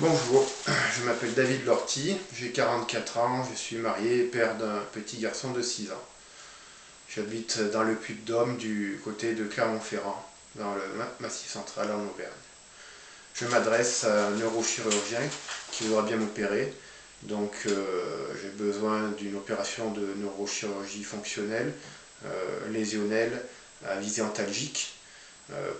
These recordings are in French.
Bonjour, je m'appelle David Lorty, j'ai 44 ans, je suis marié, père d'un petit garçon de 6 ans. J'habite dans le Puy-de-Dôme du côté de Clermont-Ferrand, dans le Massif central en Auvergne. Je m'adresse à un neurochirurgien qui voudra bien m'opérer, donc j'ai besoin d'une opération de neurochirurgie fonctionnelle, lésionnelle, à visée antalgique,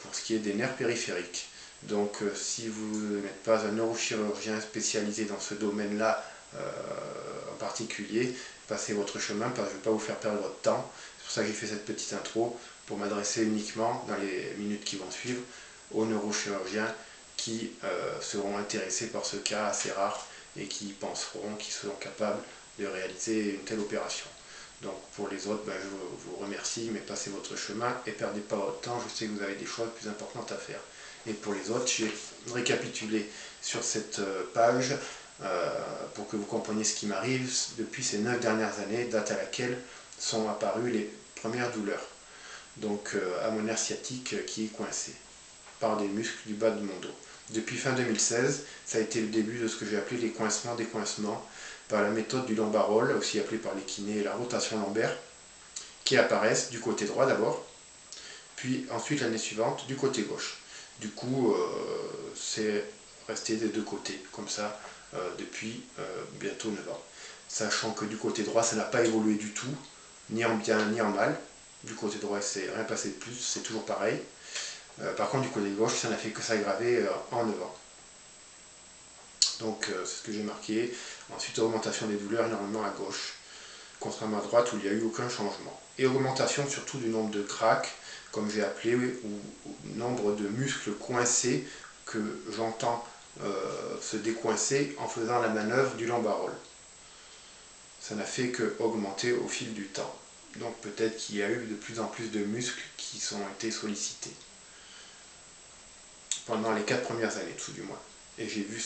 pour ce qui est des nerfs périphériques. Donc si vous n'êtes pas un neurochirurgien spécialisé dans ce domaine-là en particulier, passez votre chemin parce que je ne vais pas vous faire perdre votre temps. C'est pour ça que j'ai fait cette petite intro, pour m'adresser uniquement, dans les minutes qui vont suivre, aux neurochirurgiens qui seront intéressés par ce cas assez rare et qui penseront qu'ils seront capables de réaliser une telle opération. Donc pour les autres, je vous remercie, mais passez votre chemin et perdez pas votre temps, je sais que vous avez des choses plus importantes à faire. Et pour les autres, j'ai récapitulé sur cette page pour que vous compreniez ce qui m'arrive depuis ces 9 dernières années, date à laquelle sont apparues les premières douleurs. Donc à mon nerf sciatique qui est coincé par des muscles du bas de mon dos. Depuis fin 2016, ça a été le début de ce que j'ai appelé les coincements des coincements, par la méthode du lombarol, aussi appelée par les kinés la rotation lombaire, qui apparaissent du côté droit d'abord, puis ensuite l'année suivante du côté gauche. Du coup, c'est resté des deux côtés, comme ça, depuis bientôt 9 ans. Sachant que du côté droit, ça n'a pas évolué du tout, ni en bien ni en mal. Du côté droit, c'est rien passé de plus, c'est toujours pareil. Par contre, du côté gauche, ça n'a fait que s'aggraver en 9 ans. Donc, c'est ce que j'ai marqué. Ensuite, augmentation des douleurs énormément à gauche, contrairement à droite où il n'y a eu aucun changement. Et augmentation surtout du nombre de craques, comme j'ai appelé, ou nombre de muscles coincés que j'entends se décoincer en faisant la manœuvre du lombarol. Ça n'a fait qu'augmenter au fil du temps. Donc peut-être qu'il y a eu de plus en plus de muscles qui ont été sollicités. Pendant les 4 premières années, tout du moins. Et j'ai vu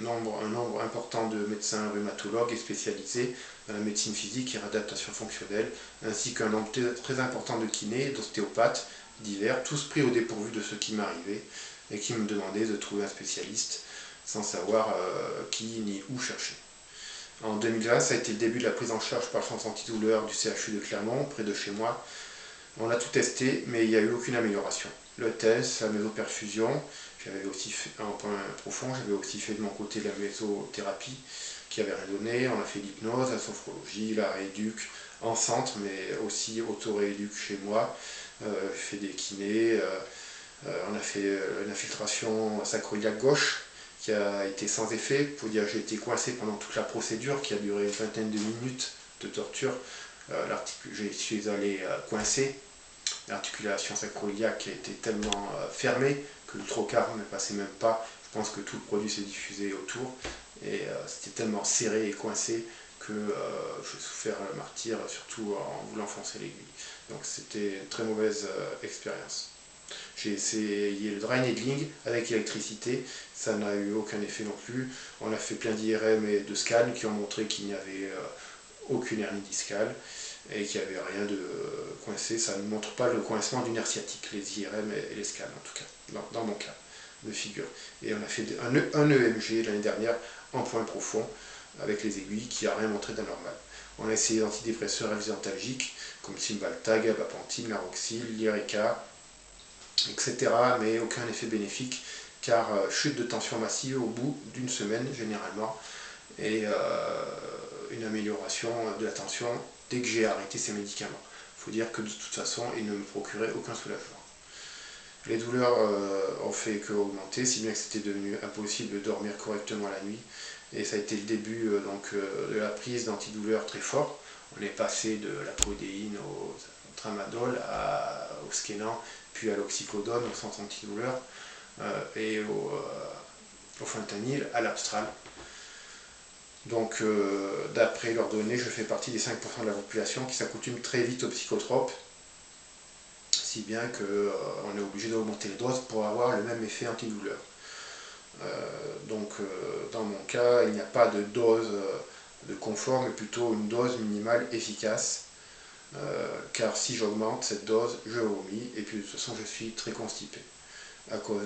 un nombre important de médecins rhumatologues et spécialisés dans la médecine physique et réadaptation fonctionnelle, ainsi qu'un nombre très important de kinés, d'ostéopathes divers, tous pris au dépourvu de ce qui m'arrivait et qui me demandaient de trouver un spécialiste sans savoir qui ni où chercher. En 2020, ça a été le début de la prise en charge par le centre antidouleur du CHU de Clermont, près de chez moi. On a tout testé, mais il n'y a eu aucune amélioration. Le test, la mésoperfusion, j'avais aussi fait un point profond, j'avais aussi fait de mon côté la mésothérapie qui avait rien donné. On a fait l'hypnose, la sophrologie, la rééduque en centre, mais aussi auto-rééduque chez moi. J'ai fait des kinés, on a fait une infiltration sacroiliaque gauche qui a été sans effet. Pour dire, j'ai été coincé pendant toute la procédure qui a duré une vingtaine de minutes de torture. Je suis allé coincer. L'articulation sacroiliaque a été tellement fermée que le trocar ne passait même pas. Je pense que tout le produit s'est diffusé autour et c'était tellement serré et coincé que j'ai souffert le martyre, surtout en voulant foncer l'aiguille. Donc c'était une très mauvaise expérience. J'ai essayé le dry needling avec électricité, ça n'a eu aucun effet non plus. On a fait plein d'IRM et de scans qui ont montré qu'il n'y avait aucune hernie discale et qu'il n'y avait rien de coincé. Ça ne montre pas le coincement du nerf sciatique, les IRM et les scans en tout cas, dans mon cas de figure. Et on a fait un EMG l'année dernière en point profond avec les aiguilles qui n'a rien montré d'anormal. On a essayé d'antidépresseurs à visée antalgique comme Cymbalta, Gabapentine, Laroxyl, Lyrica, etc. mais aucun effet bénéfique car chute de tension massive au bout d'une semaine généralement et une amélioration de la tension dès que j'ai arrêté ces médicaments. Il faut dire que de toute façon, ils ne me procuraient aucun soulagement. Les douleurs ont fait qu'augmenter, si bien que c'était devenu impossible de dormir correctement la nuit. Et ça a été le début de la prise d'antidouleurs très fort. On est passé de la codéine au tramadol, au Skenan, puis à l'oxycodone, au centre antidouleur, et au fentanyl, à l'Abstral. Donc, d'après leurs données, je fais partie des 5% de la population qui s'accoutume très vite aux psychotropes, si bien qu'on est obligé d'augmenter les doses pour avoir le même effet antidouleur. Dans mon cas, il n'y a pas de dose de confort, mais plutôt une dose minimale efficace, car si j'augmente cette dose, je vomis, et puis de toute façon, je suis très constipé à cause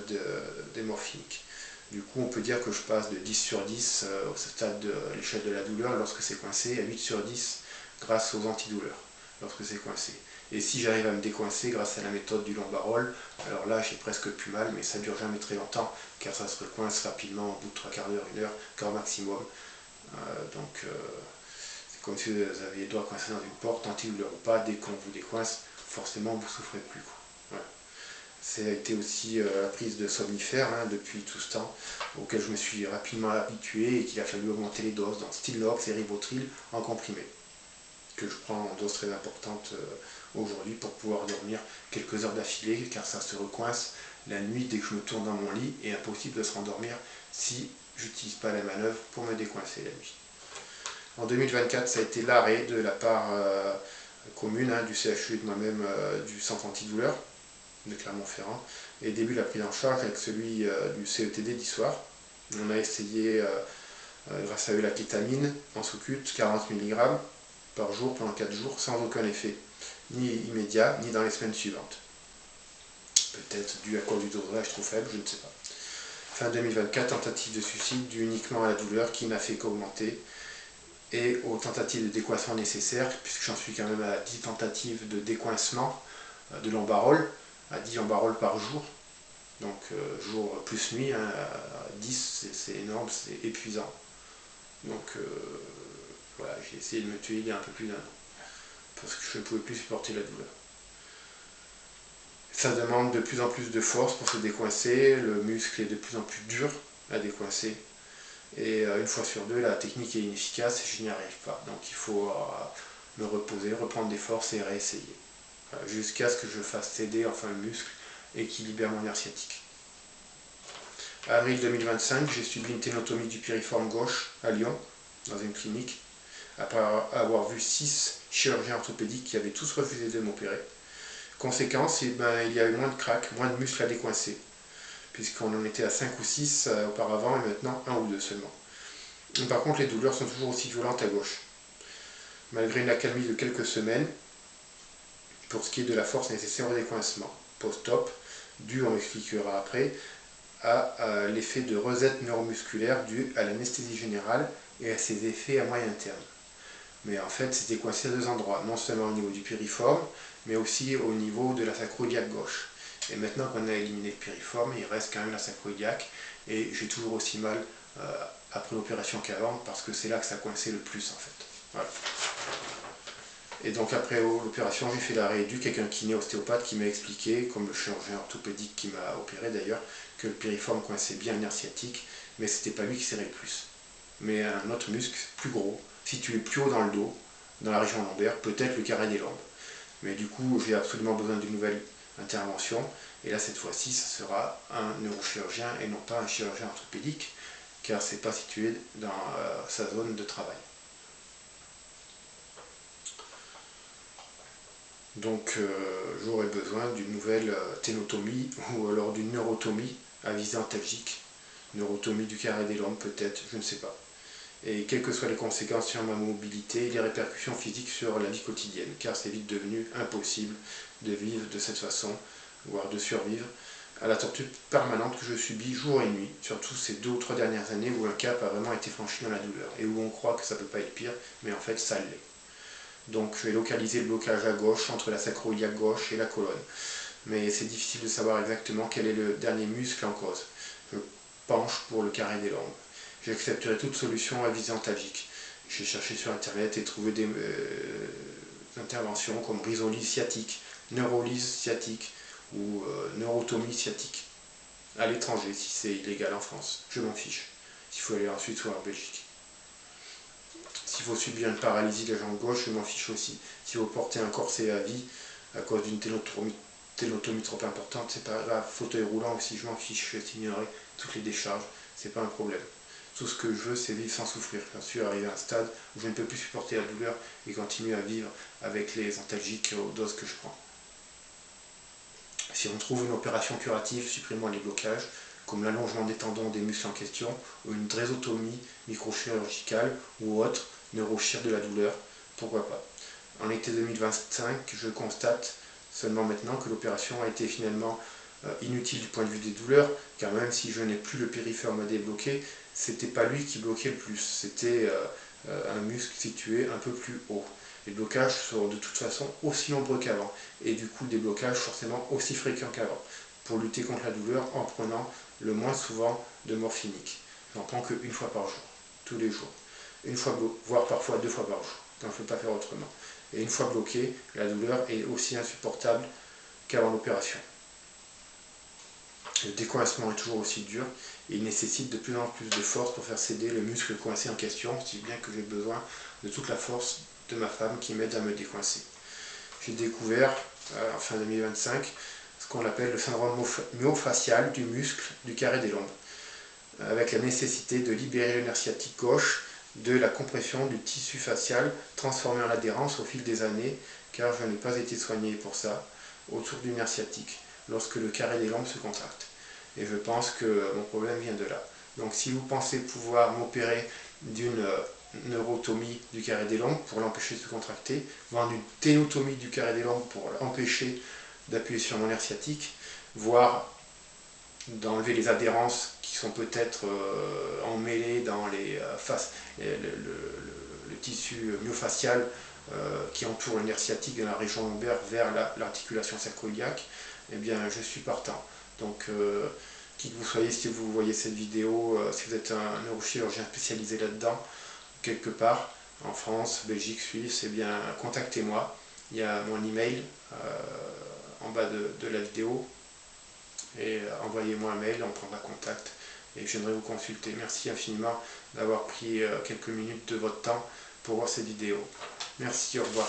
des morphiniques. Du coup, on peut dire que je passe de 10 sur 10 au stade de l'échelle de la douleur lorsque c'est coincé, à 8 sur 10 grâce aux antidouleurs lorsque c'est coincé. Et si j'arrive à me décoincer grâce à la méthode du lombarol, alors là j'ai presque plus mal, mais ça dure jamais très longtemps, car ça se recoince rapidement au bout de 3 quarts d'heure, 1 heure, grand maximum. C'est comme si vous avez les doigts coincés dans une porte, antidouleur ou pas, dès qu'on vous décoince, forcément vous ne souffrez plus. Voilà. Ça a été aussi la prise de somnifères depuis tout ce temps, auquel je me suis rapidement habitué et qu'il a fallu augmenter les doses, donc Stilnox et Rivotril en comprimé, que je prends en dose très importante aujourd'hui pour pouvoir dormir quelques heures d'affilée, car ça se recoince la nuit dès que je me tourne dans mon lit, et impossible de se rendormir si j'utilise pas la manœuvre pour me décoincer la nuit. En 2024, ça a été l'arrêt de la part commune du CHU et de moi-même du centre antidouleur de Clermont-Ferrand, et début la prise en charge avec celui du CETD d'Issoire. On a essayé, grâce à eux, la kétamine en sous-cute, 40 mg par jour pendant 4 jours, sans aucun effet, ni immédiat, ni dans les semaines suivantes. Peut-être dû à cause du dosage trop faible, je ne sais pas. Fin 2024, tentative de suicide due uniquement à la douleur qui n'a fait qu'augmenter, et aux tentatives de décoincement nécessaires, puisque j'en suis quand même à 10 tentatives de décoincement de lombarol, à 10 lombarol par jour, donc jour plus nuit, à 10 c'est énorme, c'est épuisant. Donc voilà, j'ai essayé de me tuer il y a un peu plus d'1 an, parce que je ne pouvais plus supporter la douleur. Ça demande de plus en plus de force pour se décoincer, le muscle est de plus en plus dur à décoincer, et une fois sur deux, la technique est inefficace et je n'y arrive pas. Donc il faut me reposer, reprendre des forces et réessayer, jusqu'à ce que je fasse céder enfin le muscle et qu'il libère mon nerf sciatique. Avril 2025, j'ai subi une ténotomie du piriforme gauche à Lyon, dans une clinique, après avoir vu 6 chirurgiens orthopédiques qui avaient tous refusé de m'opérer. Conséquence, il y a eu moins de craques, moins de muscles à décoincer, puisqu'on en était à 5 ou 6 auparavant et maintenant 1 ou 2 seulement. Par contre, les douleurs sont toujours aussi violentes à gauche. Malgré une accalmie de quelques semaines, pour ce qui est de la force nécessaire au décoincement, post-op, dû, on m'expliquera après, à l'effet de reset neuromusculaire dû à l'anesthésie générale et à ses effets à moyen terme. Mais en fait, c'était coincé à 2 endroits, non seulement au niveau du piriforme, mais aussi au niveau de la sacro-iliaque gauche. Et maintenant qu'on a éliminé le piriforme, il reste quand même la sacro-iliaque, et j'ai toujours aussi mal après l'opération qu'avant, parce que c'est là que ça coincé le plus en fait. Voilà. Et donc après l'opération, j'ai fait la rééduque avec un kiné ostéopathe qui m'a expliqué, comme le chirurgien orthopédique qui m'a opéré d'ailleurs, que le piriforme coinçait bien le nerf sciatique, mais c'était pas lui qui serrait le plus. Mais un autre muscle plus gros, situé plus haut dans le dos, dans la région lombaire, peut-être le carré des lombes. Mais du coup, j'ai absolument besoin d'une nouvelle intervention, et là cette fois-ci, ça sera un neurochirurgien et non pas un chirurgien orthopédique, car c'est pas situé dans sa zone de travail. Donc j'aurais besoin d'une nouvelle ténotomie ou alors d'une neurotomie à visée antalgique. Neurotomie du carré des lombes peut-être, je ne sais pas. Et quelles que soient les conséquences sur ma mobilité et les répercussions physiques sur la vie quotidienne, car c'est vite devenu impossible de vivre de cette façon, voire de survivre à la torture permanente que je subis jour et nuit, surtout ces 2 ou 3 dernières années où un cap a vraiment été franchi dans la douleur, et où on croit que ça ne peut pas être pire, mais en fait ça l'est. Donc je vais localiser le blocage à gauche entre la sacro-iliaque gauche et la colonne. Mais c'est difficile de savoir exactement quel est le dernier muscle en cause. Je penche pour le carré des lombes. J'accepterai toute solution à visée antalgique. J'ai cherché sur internet et trouvé des interventions comme rhizolyse sciatique, neurolyse sciatique ou neurotomie sciatique. À l'étranger, si c'est illégal en France, je m'en fiche. S'il faut aller en Suisse ou en Belgique. S'il faut subir une paralysie de la jambe gauche, je m'en fiche aussi. S'il faut porter un corset à vie à cause d'une ténotomie trop importante, c'est pas grave. Fauteuil roulant aussi, je m'en fiche. Je vais ignorer toutes les décharges, c'est pas un problème. Tout ce que je veux, c'est vivre sans souffrir. Bien sûr, arriver à un stade où je ne peux plus supporter la douleur et continuer à vivre avec les antalgiques aux doses que je prends. Si on trouve une opération curative supprimant les blocages, comme l'allongement des tendons des muscles en question, ou une drésotomie microchirurgicale ou autre, neurochir de la douleur, pourquoi pas. En été 2025, je constate seulement maintenant que l'opération a été finalement inutile du point de vue des douleurs, car même si je n'ai plus le piriforme débloqué, c'était pas lui qui bloquait le plus, c'était un muscle situé un peu plus haut. Les blocages sont de toute façon aussi nombreux qu'avant, et du coup des blocages forcément aussi fréquents qu'avant, pour lutter contre la douleur en prenant le moins souvent de morphinique. J'en prends qu'une fois par jour, tous les jours. Une fois, voire parfois 2 fois par jour, quand je ne peux pas faire autrement. Et une fois bloqué, la douleur est aussi insupportable qu'avant l'opération. Le décoincement est toujours aussi dur et il nécessite de plus en plus de force pour faire céder le muscle coincé en question, si bien que j'ai besoin de toute la force de ma femme qui m'aide à me décoincer. J'ai découvert, en fin 2025, ce qu'on appelle le syndrome myofascial du muscle du carré des lombes, avec la nécessité de libérer le nerf sciatique gauche de la compression du tissu facial transformé en adhérence au fil des années, car je n'ai pas été soigné pour ça, autour du nerf sciatique, lorsque le carré des lombes se contracte. Et je pense que mon problème vient de là. Donc si vous pensez pouvoir m'opérer d'une neurotomie du carré des lombes pour l'empêcher de se contracter, voire d'une ténotomie du carré des lombes pour l'empêcher d'appuyer sur mon nerf sciatique, voire d'enlever les adhérences qui sont peut-être emmêlées dans le tissu myofascial qui entoure le nerf sciatique dans la région lombaire vers l'articulation sacro-iliaque, eh bien je suis partant. Donc qui que vous soyez, si vous voyez cette vidéo, si vous êtes un neurochirurgien spécialisé là-dedans, quelque part, en France, Belgique, Suisse, eh bien contactez-moi. Il y a mon email en bas de la vidéo. Et envoyez-moi un mail, on prendra contact et j'aimerais vous consulter. Merci infiniment d'avoir pris quelques minutes de votre temps pour voir cette vidéo. Merci, au revoir.